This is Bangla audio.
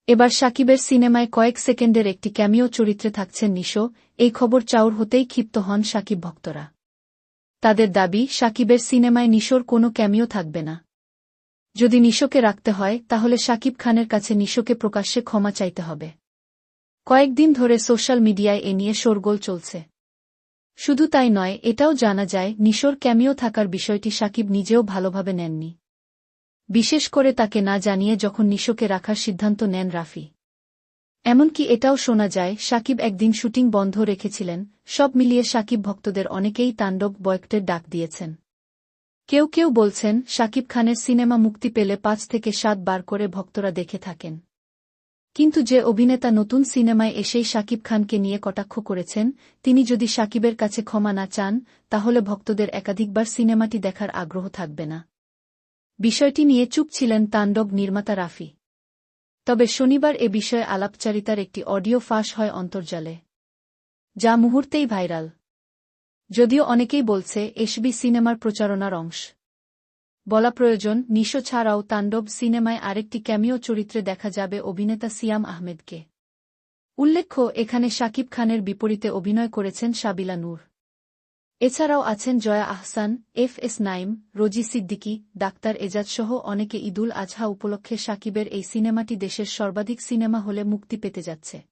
এবার শাকিবের সিনেমায় কয়েক সেকেন্ডের একটি ক্যামিও চরিত্রে থাকছেন নিশো। এই খবর চাউর হতেই ক্ষিপ্ত হন শাকিব ভক্তরা। তাদের দাবি, শাকিবের সিনেমায় নিশোর কোনো ক্যামিও থাকবে না। যদি নিশোকে রাখতে হয় তাহলে শাকিব খানের কাছে নিশোকে প্রকাশ্যে ক্ষমা চাইতে হবে। কয়েকদিন ধরে সোশ্যাল মিডিয়ায় এ নিয়ে শোরগোল চলছে। শুধু তাই নয়, এটাও জানা যায় নিশোর ক্যামিও থাকার বিষয়টি শাকিব নিজেও ভালোভাবে নেননি। বিশেষ করে তাকে না জানিয়ে যখন নিশোকে রাখার সিদ্ধান্ত নেন রাফি। এমনকি এটাও শোনা যায় শাকিব একদিন শুটিং বন্ধ রেখেছিলেন। সব মিলিয়ে শাকিব ভক্তদের অনেকেই তাণ্ডব বয়কটের ডাক দিয়েছেন। কেউ কেউ বলছেন শাকিব খানের সিনেমা মুক্তি পেলে ৫ থেকে ৭ বার করে ভক্তরা দেখে থাকেন। কিন্তু যে অভিনেতা নতুন সিনেমায় এসেই শাকিব খানকে নিয়ে কটাক্ষ করেছেন, তিনি যদি শাকিবের কাছে ক্ষমা না চান, তাহলে ভক্তদের একাধিকবার সিনেমাটি দেখার আগ্রহ থাকবে না। বিষয়টি নিয়ে চুপ ছিলেন তাণ্ডব নির্মাতা রাফি। তবে শনিবার এ বিষয়ে আলাপচারিতার একটি অডিও ফাঁস হয় অন্তর্জালে, যা মুহূর্তেই ভাইরাল। যদিও অনেকেই বলছে এসবি সিনেমার প্রচারণার অংশ। বলা প্রয়োজন, নিশো ছাড়াও তাণ্ডব সিনেমায় আরেকটি ক্যামিও চরিত্রে দেখা যাবে অভিনেতা সিয়াম আহমেদকে। উল্লেখ্য, এখানে শাকিব খানের বিপরীতে অভিনয় করেছেন সাবিলা নূর। এছাড়াও আছেন জয়া আহসান, এফ.এস. নাঈম, রোজি সিদ্দিকী, ডাক্তার এজাজসহ অনেকে। ঈদুল আজহা উপলক্ষে শাকিবের এই সিনেমাটি দেশের সর্বাধিক সিনেমা হলে মুক্তি পেতে যাচ্ছে।